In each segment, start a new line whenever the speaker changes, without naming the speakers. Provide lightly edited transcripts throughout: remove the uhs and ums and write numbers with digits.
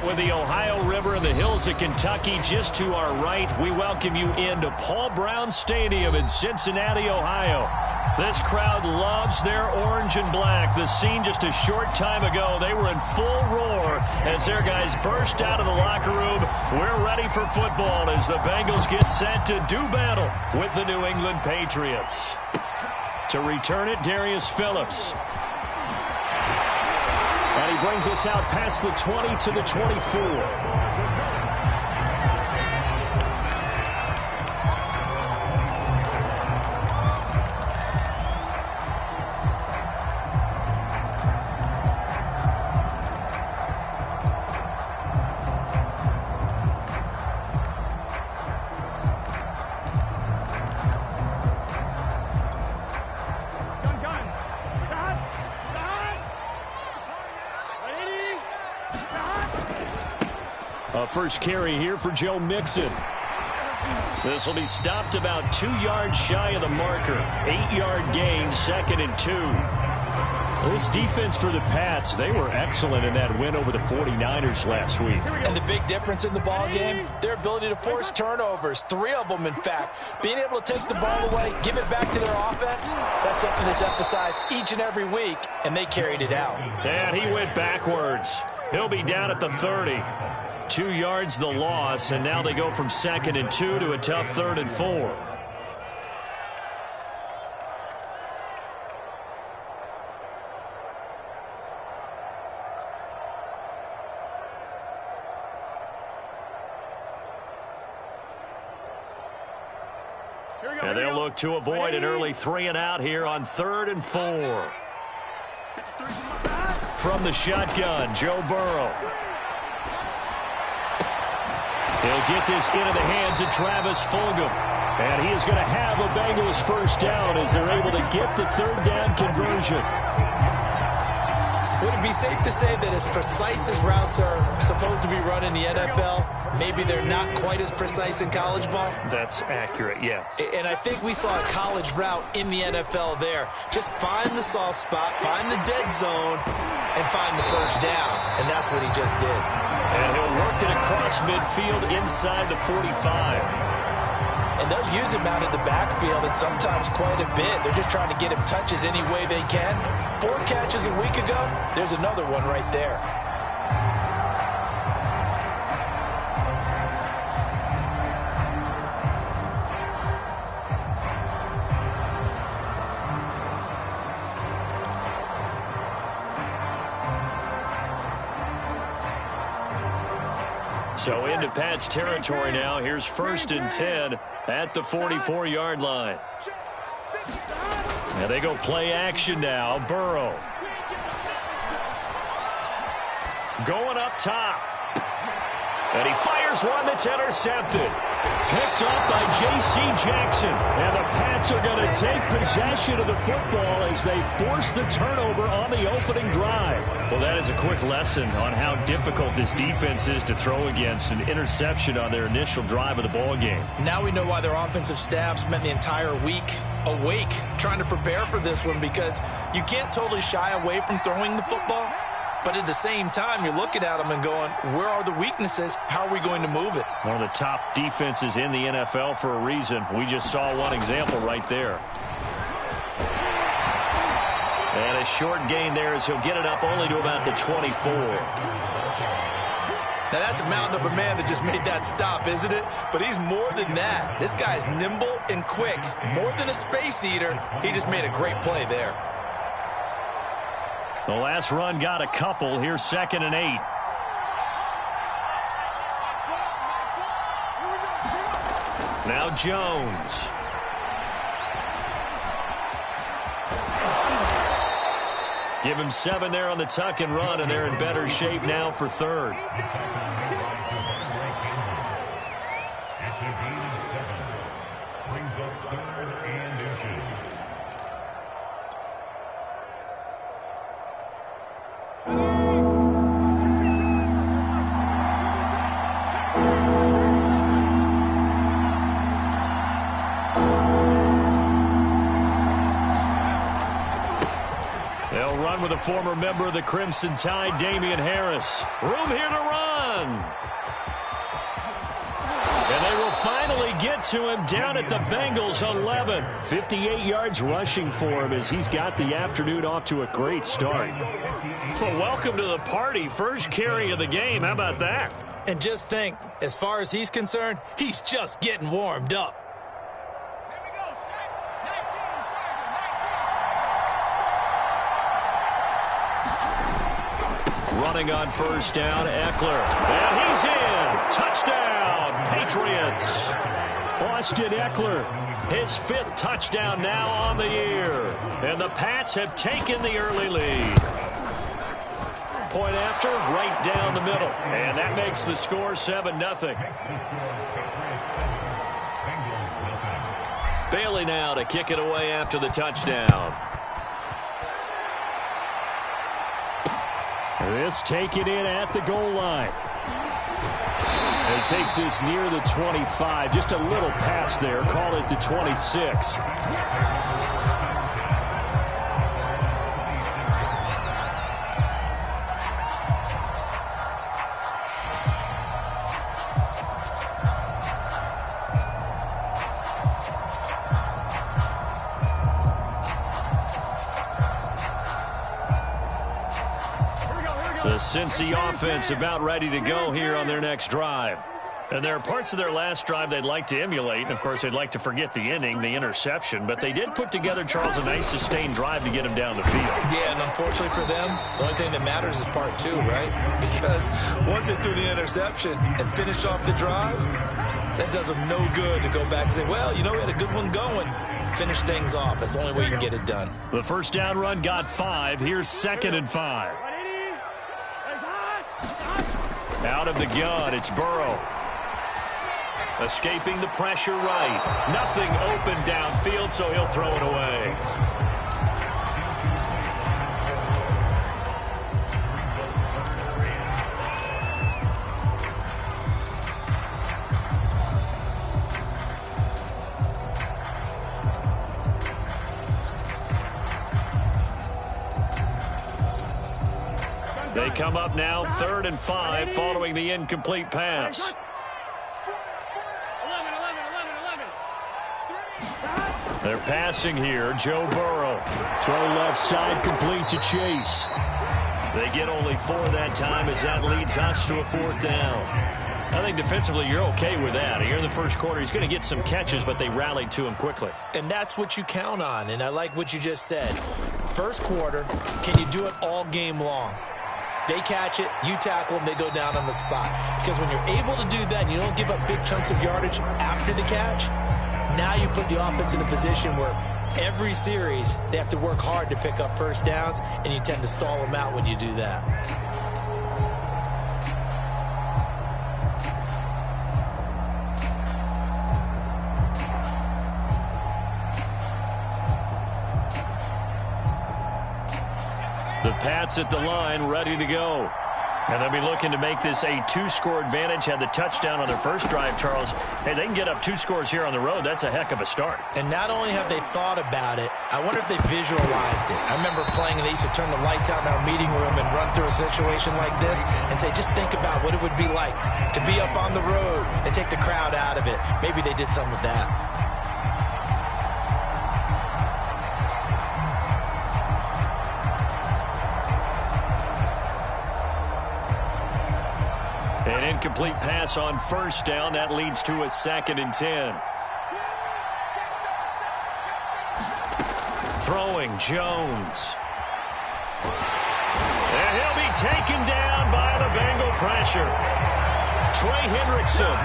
With the Ohio River and the hills of Kentucky just to our right, we welcome you into Paul Brown Stadium in Cincinnati, Ohio. This crowd loves their orange and black. The scene just a short time ago, they were in full roar as their guys burst out of the locker room. We're ready for football as the Bengals get set to do battle with the New England Patriots. To return it, Darius Phillips. And he brings us out past the 20 to the 24. First carry here for Joe Mixon. This will be stopped about 2 yards shy of the marker. 8-yard gain, 2nd and 2. This defense for the Pats, they were excellent in that win over the 49ers last week.
And the big difference in the ball game, their ability to force turnovers. 3 of them, in fact. Being able to take the ball away, give it back to their offense, that's something that's emphasized each and every week, and they carried it out.
And he went backwards. He'll be down at the 30. 2 yards the loss, and now they go from 2nd and 2 to a tough 3rd and 4. And they'll look to avoid an early 3 and out here on 3rd and 4. From the shotgun, Joe Burrow. He'll get this into the hands of Travis Fulgham. And he is going to have a Bengals first down as they're able to get the 3rd down conversion.
Would it be safe to say that as precise as routes are supposed to be run in the NFL, maybe they're not quite as precise in college ball?
That's accurate, yeah.
And I think we saw a college route in the NFL there. Just find the soft spot, find the dead zone, and find the first down. And that's what he just did.
And he'll work it across midfield inside the 45.
And they'll use him out of the backfield, and sometimes quite a bit. They're just trying to get him touches any way they can. 4 catches a week ago, there's another one right there.
So into Pat's territory now. Here's 1st and 10 at the 44-yard line. And they go play action now. Burrow. Going up top. And he fires one that's intercepted. Picked up by J.C. Jackson. And the Pats are going to take possession of the football as they force the turnover on the opening drive. Well, that is a quick lesson on how difficult this defense is to throw against. An interception on their initial drive of the ball game.
Now we know why their offensive staff spent the entire week awake trying to prepare for this one, because you can't totally shy away from throwing the football. But at the same time, you're looking at them and going, where are the weaknesses? How are we going to move it?
One of the top defenses in the NFL for a reason. We just saw one example right there. And a short gain there as he'll get it up only to about the 24.
Now, that's a mountain of a man that just made that stop, isn't it? But he's more than that. This guy's nimble and quick. More than a space eater, he just made a great play there.
The last run got a couple. Here's 2nd and 8. Now Jones. Give him 7 there on the tuck and run, and they're in better shape now for 3rd. They'll run with a former member of the Crimson Tide, Damian Harris. Room here to run. And they will finally get to him down at the Bengals 11. 58 yards rushing for him as he's got the afternoon off to a great start. Well, welcome to the party. First carry of the game. How about that?
And just think, as far as he's concerned, he's just getting warmed up.
Running on first down, Eckler. And he's in. Touchdown, Patriots. Austin Eckler, his 5th touchdown now on the year. And the Pats have taken the early lead. Point after, right down the middle. And that makes the score 7-0. Bailey now to kick it away after the touchdown. This taken in at the goal line. And it takes this near the 25. Just a little pass there. Call it the 26. The Cincy offense about ready to go here on their next drive. And there are parts of their last drive they'd like to emulate. And, of course, they'd like to forget the inning, the interception. But they did put together, Charles, a nice sustained drive to get him down the field. Yeah, and unfortunately for them, the only thing that matters is part 2, right? Because once they threw the interception and finished off the drive, that does them no good to go back and say, well, you know, we had a good one going. Finish things off. That's the only way you can get it done. The first down run got 5. Here's 2nd and 5. Out of the gun, it's Burrow. Escaping the pressure right. Nothing open downfield, so he'll throw it away. They come up now 3rd and 5 following the incomplete pass. They're passing here. Joe Burrow. Throw left side, complete to Chase. They get only 4 that time as that leads us to a 4th down. I think defensively you're okay with that. Here in the first quarter, he's going to get some catches, but they rallied to him quickly. And that's what you count on, and I like what you just said. First quarter, can you do it all game long? They catch it, you tackle them, they go down on the spot. Because when you're able to do that and you don't give up big chunks of yardage after the catch, now you put the offense in a position where every series they have to work hard to pick up first downs, and you tend to stall them out when you do that. The Pats at the line, ready to go. And they'll be looking to make this a 2-score advantage. Had the touchdown on their first drive, Charles. Hey, they can get up 2 scores here on the road. That's a heck of a start. And not only have they thought about it, I wonder if they visualized it. I remember playing, and they used to turn the lights out in our meeting room and run through a situation like this and say, just think about what it would be like to be up on the road and take the crowd out of it. Maybe they did some of that. An incomplete pass on first down. That leads to a 2nd and 10. Throwing, Jones. And he'll be taken down by the Bengal pressure. Trey Hendrickson.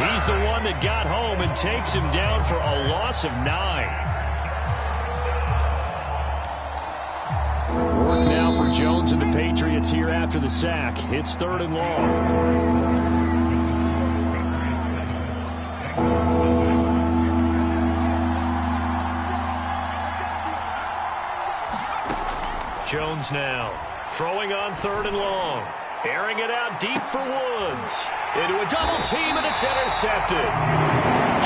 He's the one that got home and takes him down for a loss of 9. Work now for Jones and the Patriots here after the sack. It's 3rd and long. Jones now throwing on 3rd and long. Airing it out deep for Woods. Into a double team, and it's intercepted.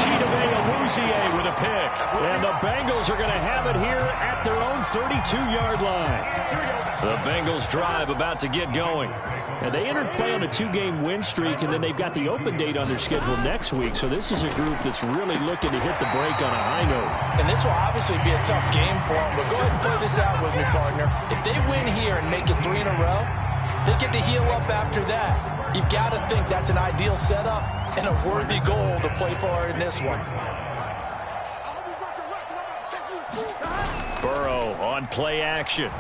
Chidobe Awuzie with a pick. And the Bengals are going to have it here at their own 32-yard line. The Bengals drive about to get going.
And they entered play on a 2-game win streak, and then they've got the open date on their schedule next week. So this is a group that's really looking to hit the break on a high note.
And this will obviously be a tough game for them, but go ahead and play this out with me, partner. If they win here and make it 3 in a row, they get to heal up after that. You've got to think that's an ideal setup and a worthy goal to play for in this one.
Burrow on play action.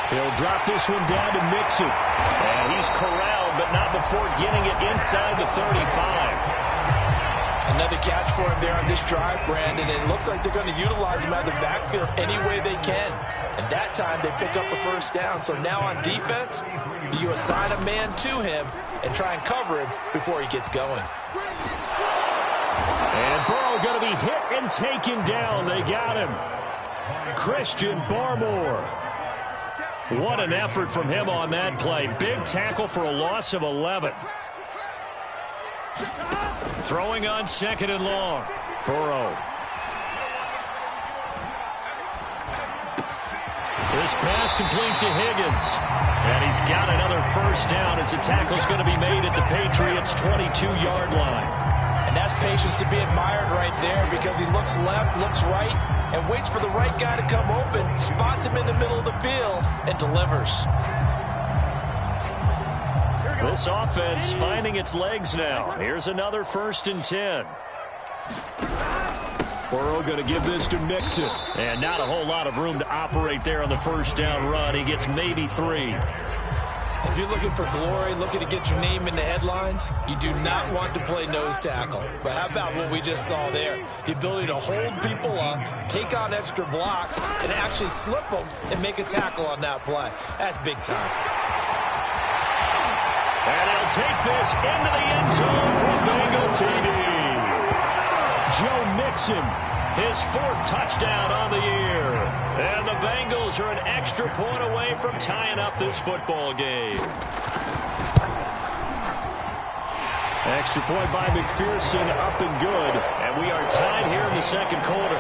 He'll drop this one down to Mixon. And he's corralled, but not before getting it inside the 35.
Another catch for him there on this drive, Brandon, and it looks like they're going to utilize him out of the backfield any way they can. And that time they pick up a first down. So now on defense, you assign a man to him and try and cover him before he gets going.
And Burrow going to be hit and taken down. They got him. Christian Barmore. What an effort from him on that play. Big tackle for a loss of 11. Throwing on 2nd and long. Burrow. This pass complete to Higgins. And he's got another first down as the tackle's going to be made at the Patriots' 22-yard line.
And that's patience to be admired right there because he looks left, looks right, and waits for the right guy to come open, spots him in the middle of the field, and delivers.
This offense finding its legs now. Here's another 1st and 10. Burrow going to give this to Mixon. And not a whole lot of room to operate there on the first down run. He gets maybe 3.
If you're looking for glory, looking to get your name in the headlines, you do not want to play nose tackle. But how about what we just saw there? The ability to hold people up, take on extra blocks, and actually slip them and make a tackle on that play. That's big time.
And he'll take this into the end zone for Bengal TD. Joe Mixon, his 4th touchdown on the year. And the Bengals are an extra point away from tying up this football game. Extra point by McPherson, up and good. And we are tied here in the 2nd quarter.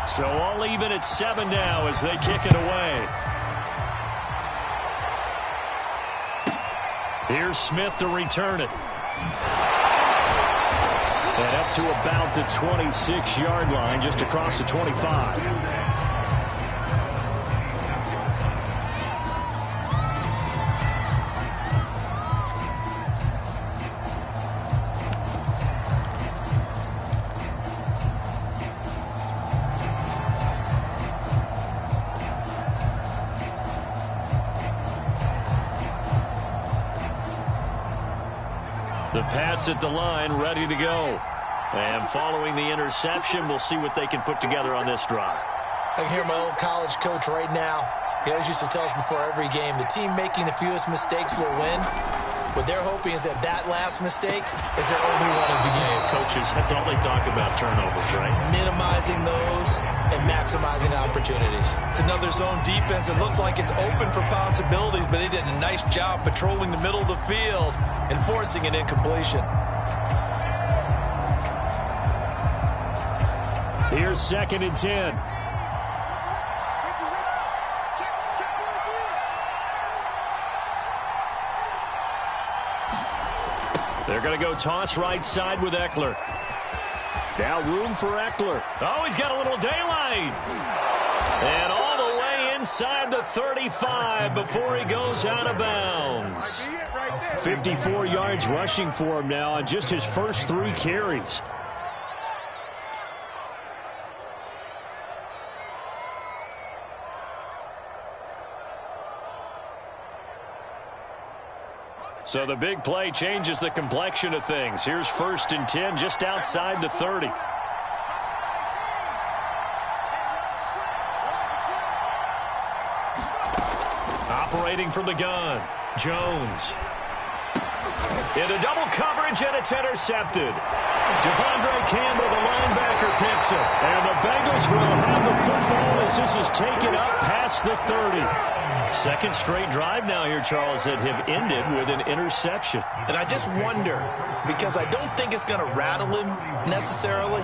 So all even at 7 now as they kick it away. Here's Smith to return it. And up to about the 26-yard line, just across the 25. The Pats at the line, ready to go. And following the interception, we'll see what they can put together on this drive.
I can hear my old college coach right now. He always used to tell us before every game, the team making the fewest mistakes will win. What they're hoping is that last mistake is their only one of the game.
Coaches, that's all they talk about, turnovers, right?
Minimizing those and maximizing opportunities. It's another zone defense. It looks like it's open for possibilities, but they did a nice job patrolling the middle of the field and forcing an incompletion.
Here's 2nd and 10. They're going to go toss right side with Eckler. Now room for Eckler. Oh, he's got a little daylight. And all the way inside the 35 before he goes out of bounds.
54 yards rushing for him now on just his first 3 carries.
So the big play changes the complexion of things. Here's 1st and 10 just outside the 30. Operating from the gun, Jones. Into double coverage, and it's intercepted. Devondre Campbell, the linebacker, Baker picks it. And the Bengals will have the football as this is taken up past the 30. Second straight drive now here, Charles, that have ended with an interception.
And I just wonder, because I don't think it's going to rattle him necessarily,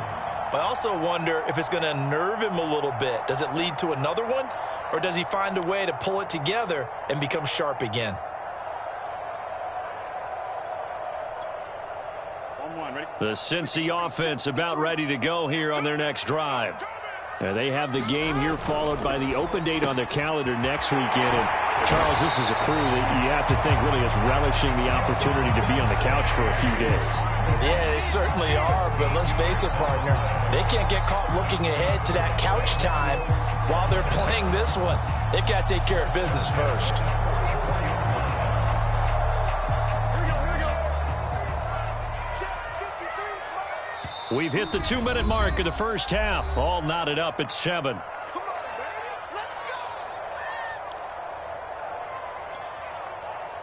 but I also wonder if it's going to nerve him a little bit. Does it lead to another one, or does he find a way to pull it together and become sharp again?
The Cincy offense about ready to go here on their next drive.
They have the game here followed by the open date on their calendar next weekend. And Charles, this is a crew that you have to think really is relishing the opportunity to be on the couch for a few days.
Yeah, they certainly are, but let's face it, partner. They can't get caught looking ahead to that couch time while they're playing this one. They've got to take care of business first.
We've hit the 2-minute mark of the first half. All knotted up at 7.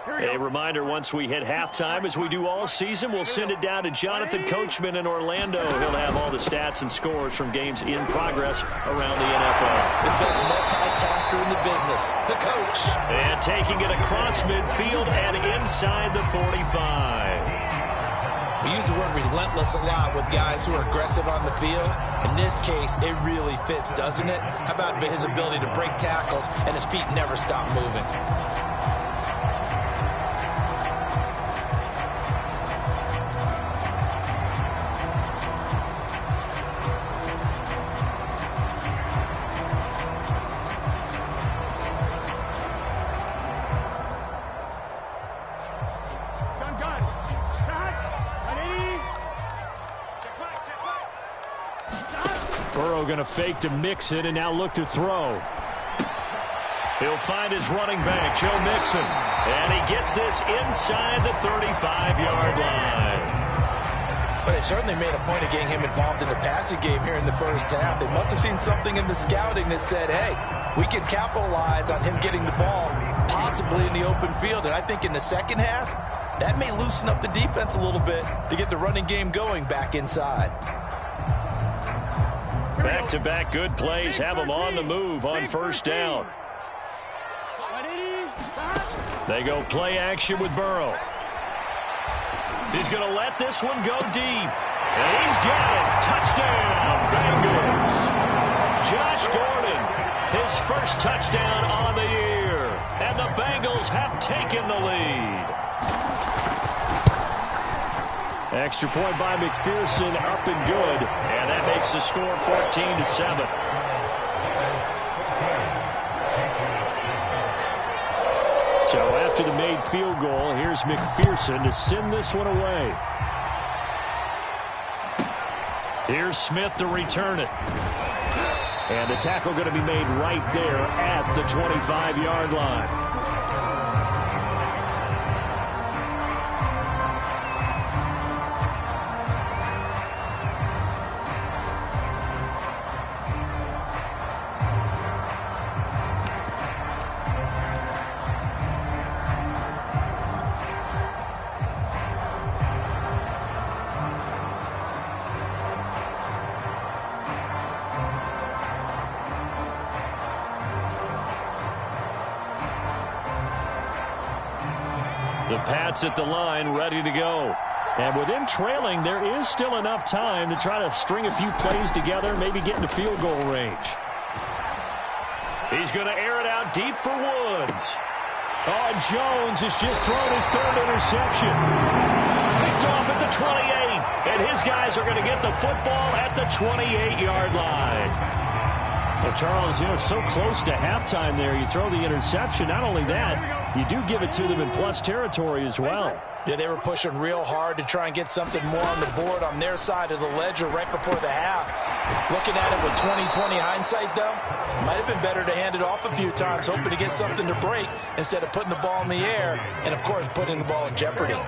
A reminder, once we hit halftime, as we do all season, we'll send it down to Jonathan Coachman in Orlando. He'll have all the stats and scores from games in progress around the NFL.
The best multitasker in the business, the coach.
And taking it across midfield and inside the 45.
We use the word relentless a lot with guys who are aggressive on the field. In this case, it really fits, doesn't it? How about his ability to break tackles and his feet never stop moving?
Burrow going to fake to mix it and now look to throw.
He'll find his running back, Joe Mixon. And he gets this inside the 35-yard line.
But they certainly made a point of getting him involved in the passing game here in the first half. They must have seen something in the scouting that said, hey, we can capitalize on him getting the ball, possibly in the open field. And I think in the second half, that may loosen up the defense a little bit to get the running game going back inside.
Back-to-back good plays have them on the move on first down. They go play action with Burrow. He's going to let this one go deep. And he's got it. Touchdown, Bengals. Josh Gordon, his first touchdown on the year. And the Bengals have taken the lead.
Extra point by McPherson, up and good.
And that makes the score 14-7.
So after the made field goal, here's McPherson to send this one away.
Here's Smith to return it.
And the tackle going to be made right there at the 25-yard line.
The Pats at the line, ready to go.
And with them trailing, there is still enough time to try to string a few plays together, maybe get into field goal range.
He's going to air it out deep for Woods.
Oh, Jones has just thrown his third interception.
Picked off at the 28. And his guys are going to get the football at the 28-yard line.
Well, Charles, you know, so close to halftime there. You throw the interception. Not only that, you do give it to them in plus territory as well.
Yeah, they were pushing real hard to try and get something more on the board on their side of the ledger right before the half. Looking at it with 20/20 hindsight, though, might have been better to hand it off a few times, hoping to get something to break instead of putting the ball in the air and, of course, putting the ball in jeopardy.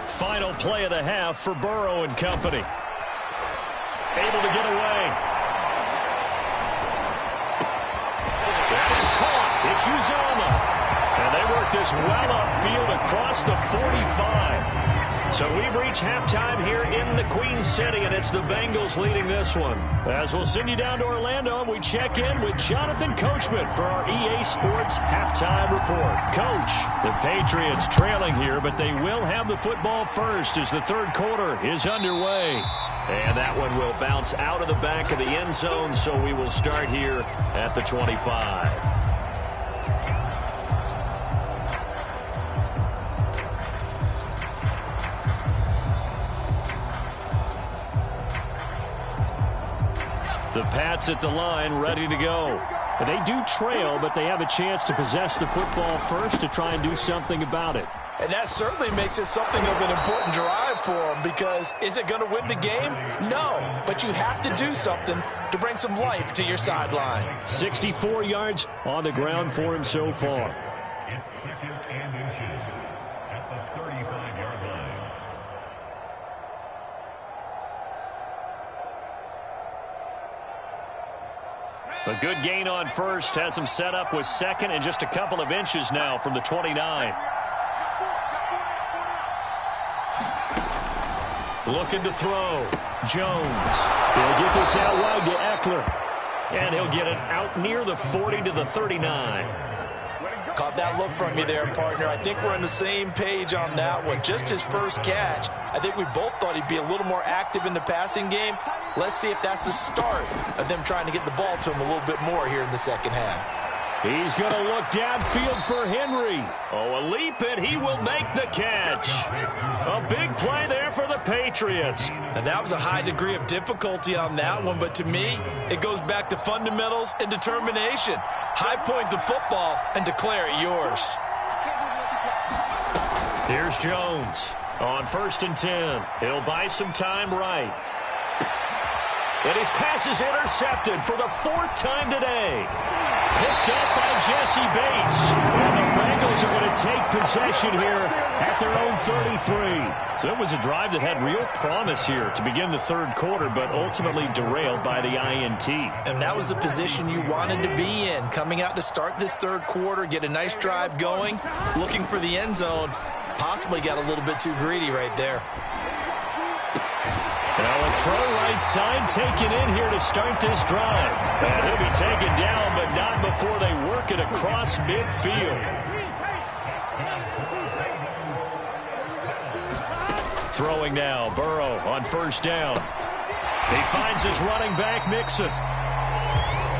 Final play of the half for Burrow and company. Able to get away. It's caught. It's Uzomah. And they work this well upfield across the 45. So we've reached halftime here in the Queen City, and it's the Bengals leading this one. As we'll send you down to Orlando, and we check in with Jonathan Coachman for our EA Sports Halftime Report. Coach, the Patriots trailing here, but they will have the football first as the third quarter is underway. And that one will bounce out of the back of the end zone, so we will start here at the 25. The Pats at the line, ready to go. And they do trail, but they have a chance to possess the football first to try and do something about it.
And that certainly makes it something of an important drive for them, because is it going to win the game? No, but you have to do something to bring some life to your sideline.
64 yards on the ground for him so far.
It's second and inches at the 35-yard line.
A good gain on first has him set up with second and just a couple of inches now from the 29. Looking to throw. Jones. He'll get this out wide to Eckler. And he'll get it out near the 40 to the 39.
Caught that look from you there, partner. I think we're on the same page on that one. Just his first catch. I think we both thought he'd be a little more active in the passing game. Let's see if that's the start of them trying to get the ball to him a little bit more here in the second half.
He's going to look downfield for Henry. Oh, a leap, and he will make the catch. A big play there for the Patriots.
And that was a high degree of difficulty on that one, but to me, it goes back to fundamentals and determination. High point the football and declare it yours.
Here's Jones on 1st and 10. He'll buy some time right. And his pass is intercepted for the 4th time today. Picked up by Jesse Bates. And the Bengals are going to take possession here at their own 33. So it was a drive that had real promise here to begin the third quarter, but ultimately derailed by the INT.
And that was the position you wanted to be in. Coming out to start this third quarter, get a nice drive going, looking for the end zone. Possibly got a little bit too greedy right there.
Now a throw right side taken in here to start this drive. And he'll be taken down, but not before they work it across midfield. Throwing now, Burrow on 1st down. He finds his running back, Mixon.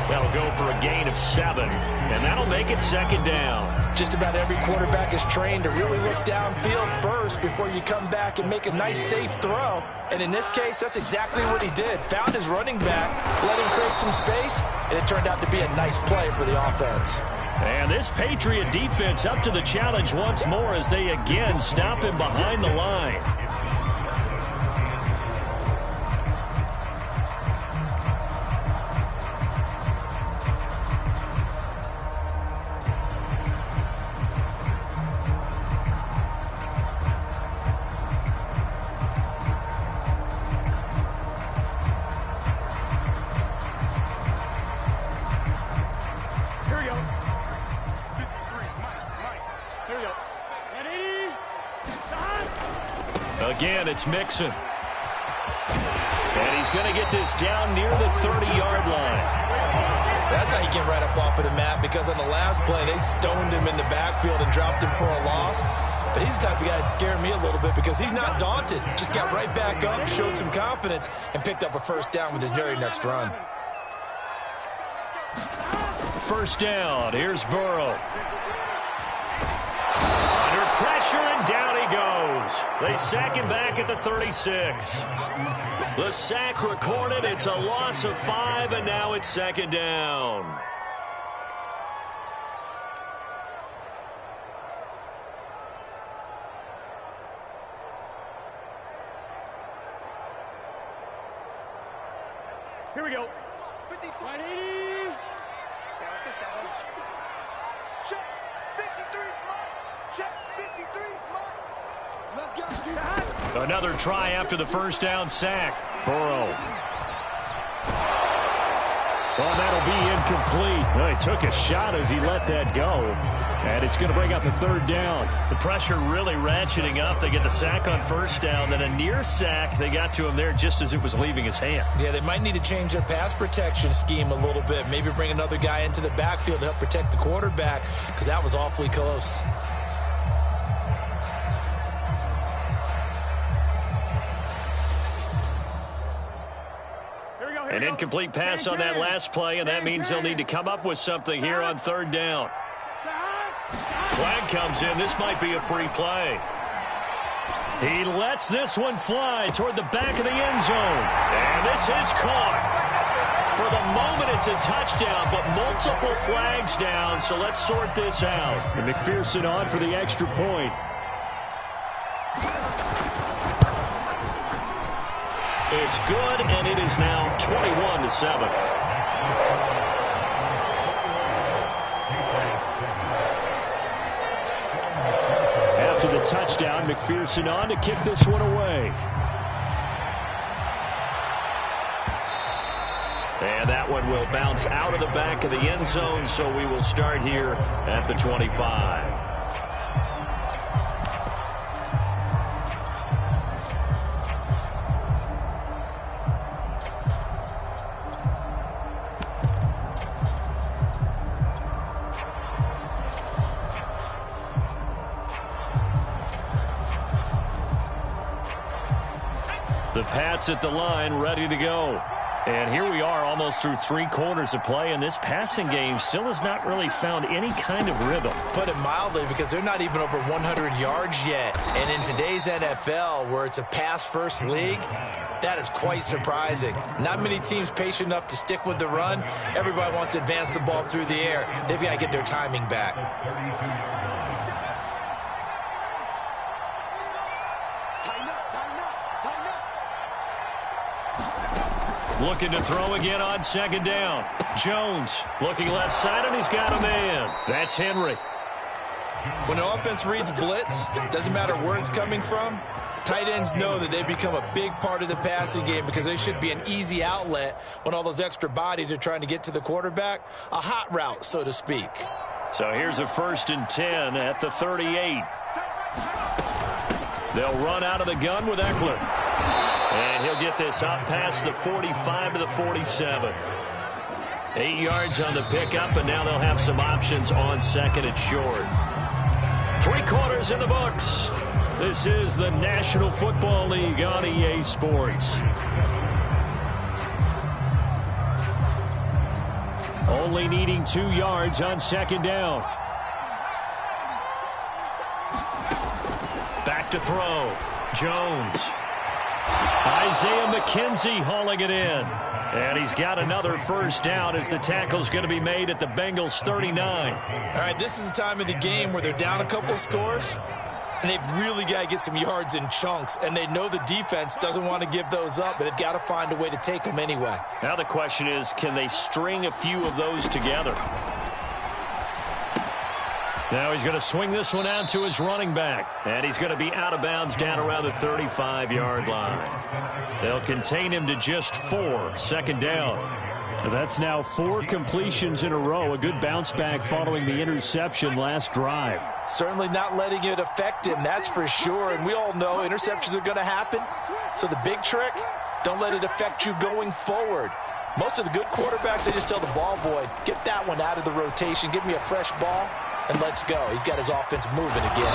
That'll go for a gain of 7, and that'll make it 2nd down.
Just about every quarterback is trained to really look downfield first before you come back and make a nice, safe throw. And in this case, that's exactly what he did. Found his running back, let him create some space, and it turned out to be a nice play for the offense.
And this Patriot defense up to the challenge once more as they again stop him behind the line. Again, it's Mixon. And he's going to get this down near the 30-yard line.
That's how you get right up off of the mat, because on the last play, they stoned him in the backfield and dropped him for a loss. But he's the type of guy that scared me a little bit because he's not daunted. Just got right back up, showed some confidence, and picked up a 1st down with his very next run.
1st down. Here's Burrow. Under pressure, and down he goes. They sack him back at the 36. The sack recorded. It's a loss of 5, and now it's 2nd down.
Here we go. 180.
Yeah, let's go 7. Check. 53's mine. Check. 53's mine. Let's go.
Another try after the 1st down sack. Burrow.
Well, that'll be incomplete. Well, he took a shot as he let that go. And it's going to bring up a third down.
The pressure really ratcheting up. They get the sack on first down, then a near sack. They got to him there just as it was leaving his hand.
Yeah, they might need to change their pass protection scheme a little bit. Maybe bring another guy into the backfield to help protect the quarterback, because that was awfully close.
An incomplete pass on that last play, and that means they'll need to come up with something here on third down. Flag comes in. This might be a free play. He lets this one fly toward the back of the end zone. And this is caught. For the moment, it's a touchdown, but multiple flags down, so let's sort this out.
And McPherson on for the extra point.
It's good, and it is now 21-7.
After the touchdown, McPherson on to kick this one away.
And that one will bounce out of the back of the end zone, so we will start here at the 25. The Pats at the line, ready to go. And here we are almost through 3 quarters of play, and this passing game still has not really found any kind of rhythm.
Put it mildly, because they're not even over 100 yards yet. And in today's NFL, where it's a pass-first league, that is quite surprising. Not many teams patient enough to stick with the run. Everybody wants to advance the ball through the air. They've got to get their timing back.
Looking to throw again on second down. Jones looking left side, and he's got a man. That's Henry.
When the offense reads blitz, doesn't matter where it's coming from, tight ends know that they become a big part of the passing game, because they should be an easy outlet when all those extra bodies are trying to get to the quarterback. A hot route, so to speak.
So here's a 1st and 10 at the 38. They'll run out of the gun with Eckler. And he'll get this up past the 45 to the 47. 8 yards on the pickup, and now they'll have some options on second and short. 3 quarters in the books. This is the National Football League on EA Sports.
Only needing 2 yards on second down.
Back to throw. Jones. Isaiah McKenzie hauling it in. And he's got another first down as the tackle's going to be made at the Bengals 39.
All right, this is the time of the game where they're down a couple of scores, and they've really got to get some yards in chunks, and they know the defense doesn't want to give those up, but they've got to find a way to take them anyway.
Now the question is, can they string a few of those together? Now he's going to swing this one out to his running back. And he's going to be out of bounds down around the 35-yard line. They'll contain him to just 4. Second down.
That's now 4 completions in a row. A good bounce back following the interception last drive.
Certainly not letting it affect him, that's for sure. And we all know interceptions are going to happen. So the big trick, don't let it affect you going forward. Most of the good quarterbacks, they just tell the ball boy, get that one out of the rotation, give me a fresh ball, and let's go. He's got his offense moving again.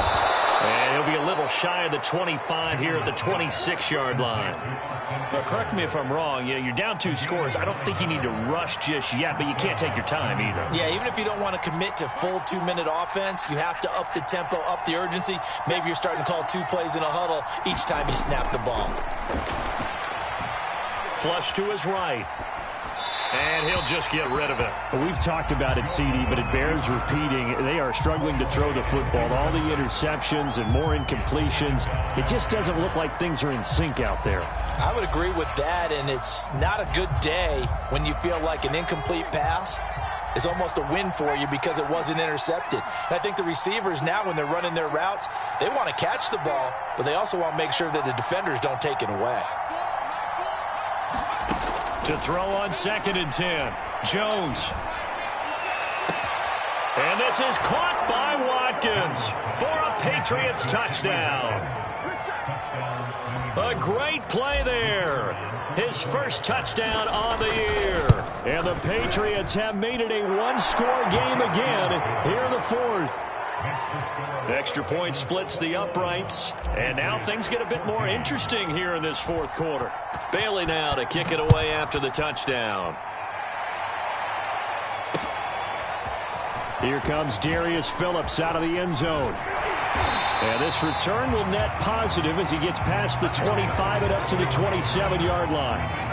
And he'll be a little shy of the 25 here at the 26-yard line. Now, correct me if I'm wrong. You know, you're down 2 scores. I don't think you need to rush just yet, but you can't take your time either.
Yeah, even if you don't want to commit to full 2-minute offense, you have to up the tempo, up the urgency. Maybe you're starting to call 2 plays in a huddle each time you snap the ball.
Flush to his right. And he'll just get rid of it.
We've talked about it, CD, but it bears repeating. They are struggling to throw the football. All the interceptions and more incompletions. It just doesn't look like things are in sync out there.
I would agree with that, and it's not a good day when you feel like an incomplete pass is almost a win for you because it wasn't intercepted. And I think the receivers now, when they're running their routes, they want to catch the ball, but they also want to make sure that the defenders don't take it away.
To throw on second and 10. Jones. And this is caught by Watkins for a Patriots touchdown. A great play there. His first touchdown on the year. And the Patriots have made it a one-score game again here in the fourth. Extra point splits the uprights. And now things get a bit more interesting here in this fourth quarter. Bailey now to kick it away after the touchdown.
Here comes Darius Phillips out of the end zone. And this return will net positive as he gets past the 25 and up to the 27-yard line.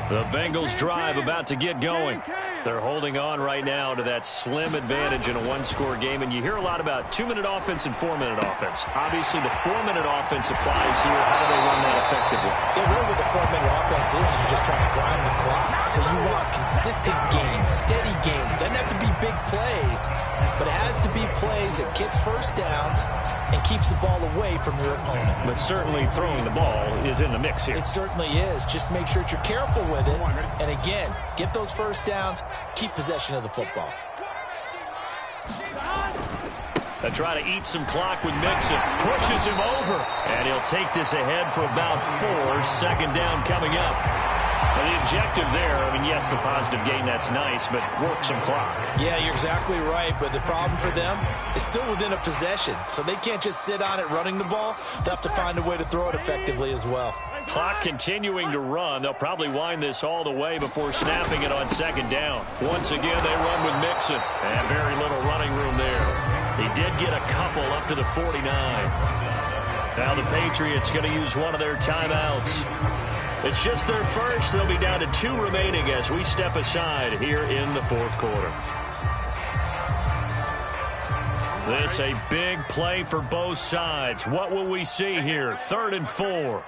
The Bengals drive about to get going. They're holding on right now to that slim advantage in a one-score game, and you hear a lot about 2-minute offense and 4-minute offense. Obviously, the 4-minute offense applies here. How do they run that effectively?
Yeah, really what the 4-minute offense is you're just trying to grind the clock. So you want consistent gains, steady gains. Doesn't have to be big plays, but it has to be plays that gets first downs and keeps the ball away from your opponent.
But certainly throwing the ball is in the mix here.
It certainly is. Just make sure that you're careful with it. And again, get those first downs, keep possession of the football.
They try to eat some clock with Mixon. Pushes him over. And he'll take this ahead for about 4. Second down coming up. Well, the objective there, I mean, yes, the positive gain, that's nice, but work some clock.
Yeah, you're exactly right, but the problem for them is still within a possession, so they can't just sit on it running the ball. They'll have to find a way to throw it effectively as well.
Clock continuing to run. They'll probably wind this all the way before snapping it on second down. Once again, they run with Mixon, and very little running room there. He did get a couple up to the 49. Now the Patriots going to use one of their timeouts. It's just their first. They'll be down to 2 remaining as we step aside here in the fourth quarter. This a big play for both sides. What will we see here? 3rd and 4.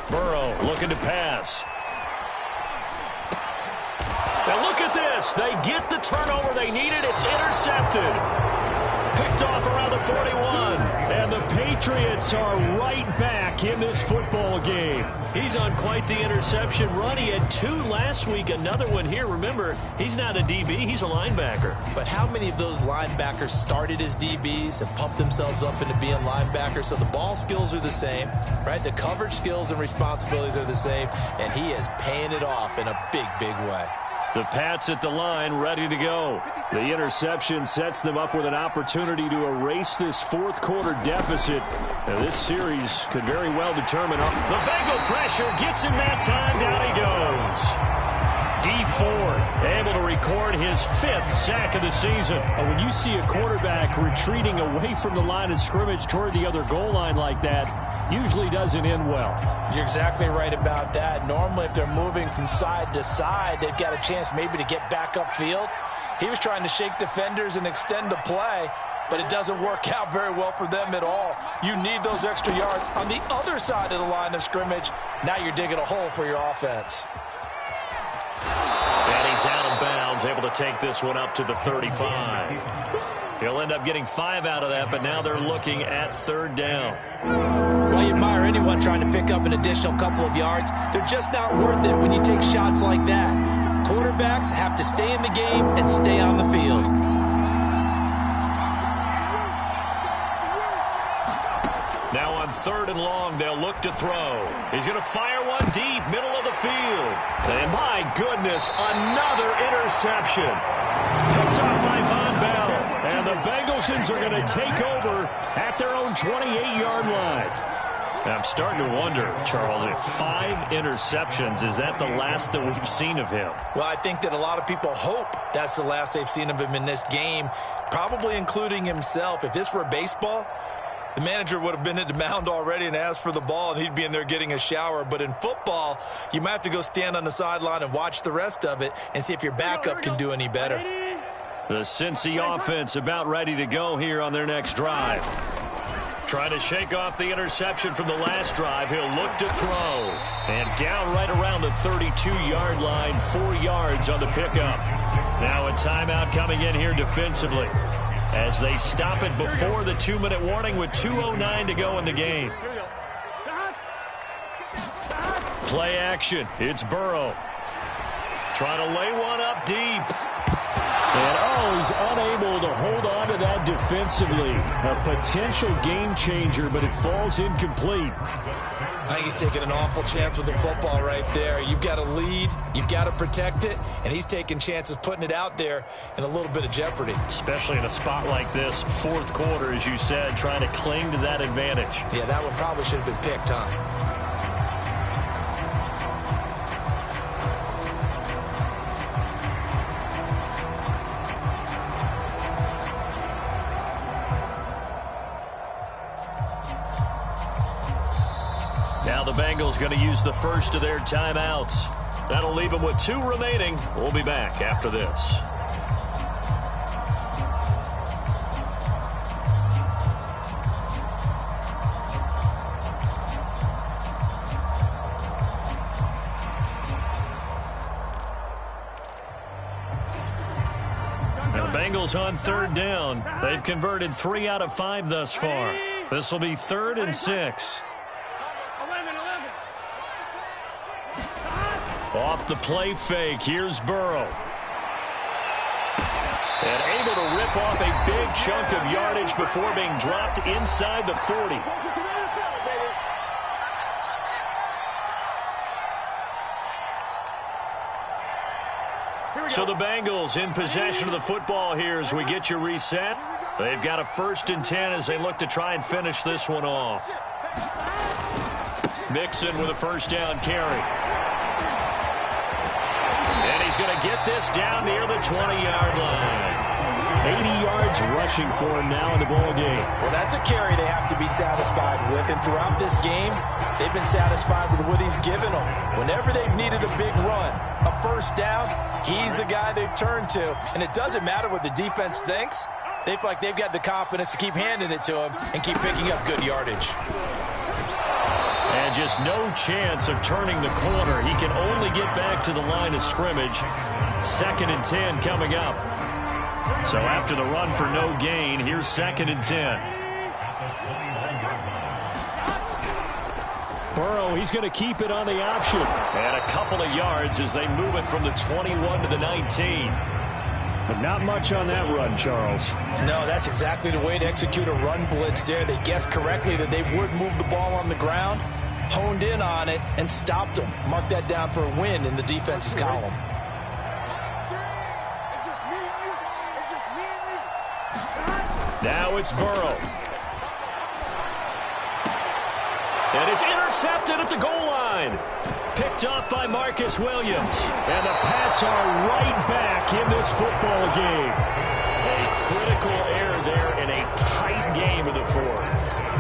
Burrow looking to pass. Now look at this. They get the turnover they needed. It's intercepted. Picked off around the 41. And the Patriots are right back in this football game. He's on quite the interception run. He had 2 last week, another one here. Remember, he's not a DB, he's a linebacker.
But how many of those linebackers started as DBs and pumped themselves up into being linebackers? So the ball skills are the same, right? The coverage skills and responsibilities are the same, and he is paying it off in a big, big way.
The Pats at the line, ready to go. The interception sets them up with an opportunity to erase this fourth quarter deficit. Now, this series could very well determine. The Bengal pressure gets him that time. Down he goes. Dee Ford able to record his 5th sack of the season.
When you see a quarterback retreating away from the line of scrimmage toward the other goal line like that, usually doesn't end well.
You're exactly right about that. Normally, if they're moving from side to side, they've got a chance maybe to get back upfield. He was trying to shake defenders and extend the play, but it doesn't work out very well for them at all. You need those extra yards on the other side of the line of scrimmage. Now you're digging a hole for your offense.
And he's out of bounds, able to take this one up to the 35. He'll end up getting 5 out of that, but now they're looking at 3rd down.
Well, you admire anyone trying to pick up an additional couple of yards. They're just not worth it when you take shots like that. Quarterbacks have to stay in the game and stay on the field.
Now on 3rd and long, they'll look to throw. He's going to fire one deep, middle of the field. And my goodness, another interception. Picked off by Von Bell. And the Bengalsons are going to take over at their own 28-yard line. I'm starting to wonder, Charles, if 5 interceptions, is that the last that we've seen of him?
Well, I think that a lot of people hope that's the last they've seen of him in this game, probably including himself. If this were baseball, the manager would have been at the mound already and asked for the ball, and he'd be in there getting a shower. But in football, you might have to go stand on the sideline and watch the rest of it and see if your backup can do any better.
The Cincy offense about ready to go here on their next drive. Trying to shake off the interception from the last drive. He'll look to throw. And down right around the 32-yard line, 4 yards on the pickup. Now a timeout coming in here defensively as they stop it before the 2-minute warning with 2:09 to go in the game. Play action. It's Burrow. Trying to lay one up deep.
And he's unable to hold on to that defensively. A potential game changer, but it falls incomplete.
I think he's taking an awful chance with the football right there. You've got to lead, you've got to protect it, and he's taking chances putting it out there in a little bit of jeopardy.
Especially in a spot like this, fourth quarter, as you said, trying to cling to that advantage.
Yeah, that one probably should have been picked, huh?
Now the Bengals going to use the first of their timeouts. That'll leave them with 2 remaining. We'll be back after this. Now the Bengals on 3rd down. They've converted 3 out of 5 thus far. This will be 3rd and 6. Off the play fake, here's Burrow. And able to rip off a big chunk of yardage before being dropped inside the 40. So the Bengals in possession of the football here as we get you reset. They've got a 1st and 10 as they look to try and finish this one off. Mixon with a 1st down carry. And he's going to get this down near the 20-yard line.
80 yards rushing for him now in the ball game.
Well, that's a carry they have to be satisfied with. And throughout this game, they've been satisfied with what he's given them. Whenever they've needed a big run, a 1st down, he's the guy they've turned to. And it doesn't matter what the defense thinks. They feel like they've got the confidence to keep handing it to him and keep picking up good yardage.
And just no chance of turning the corner. He can only get back to the line of scrimmage. 2nd and 10 coming up. So after the run for no gain, here's 2nd and 10.
Burrow, he's going to keep it on the option.
And a couple of yards as they move it from the 21 to the 19.
But not much on that run, Charles.
No, that's exactly the way to execute a run blitz there. They guessed correctly that they would move the ball on the ground, honed in on it, and stopped them. Mark that down for a win in the defense's column.
Now it's Burrow. And it's intercepted at the goal line. Picked up by Marcus Williams.
And the Pats are right back in this football game.
A critical error there in a tight game in the 4th.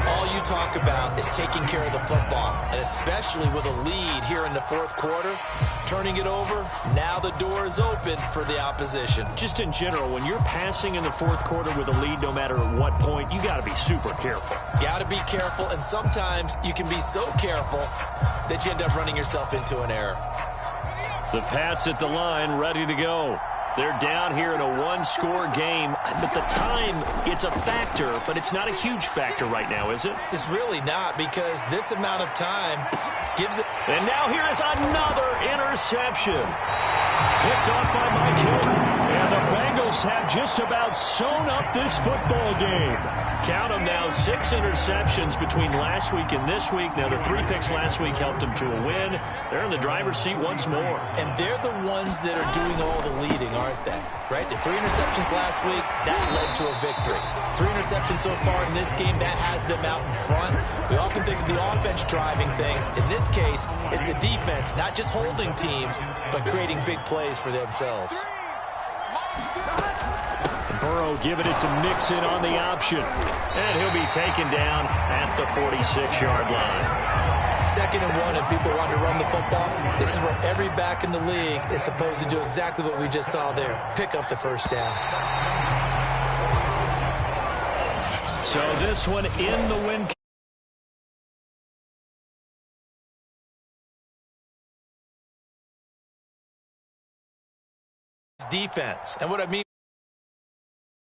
All you talk about is taking care of the football, and especially with a lead here in the 4th quarter, turning it over, now the door is open for the opposition.
Just in general, when you're passing in the 4th quarter with a lead, no matter at what point, you got to be super careful.
Got to be careful, and sometimes you can be so careful that you end up running yourself into an error.
The Pats at the line, ready to go. They're down here in a 1-score game. But the time, it's a factor, but it's not a huge factor right now, is it?
It's really not, because this amount of time gives it.
And now here is another interception. Picked off by Mike Hilton.
And the Bengals have just about sewn up this football game.
Count them now, 6 interceptions between last week and this week. Now, the 3 picks last week helped them to a win. They're in the driver's seat once more.
And they're the ones that are doing all the leading, aren't they? Right? The 3 interceptions last week, that led to a victory. 3 interceptions so far in this game, that has them out in front. We often think of the offense driving things. In this case, it's the defense, not just holding teams, but creating big plays for themselves.
Burrow giving it to Mixon on the option.
And he'll be taken down at the 46-yard line.
2nd and 1, and people want to run the football. This is where every back in the league is supposed to do exactly what we just saw there. Pick up the 1st down.
So this one in the win.
Defense. And what I mean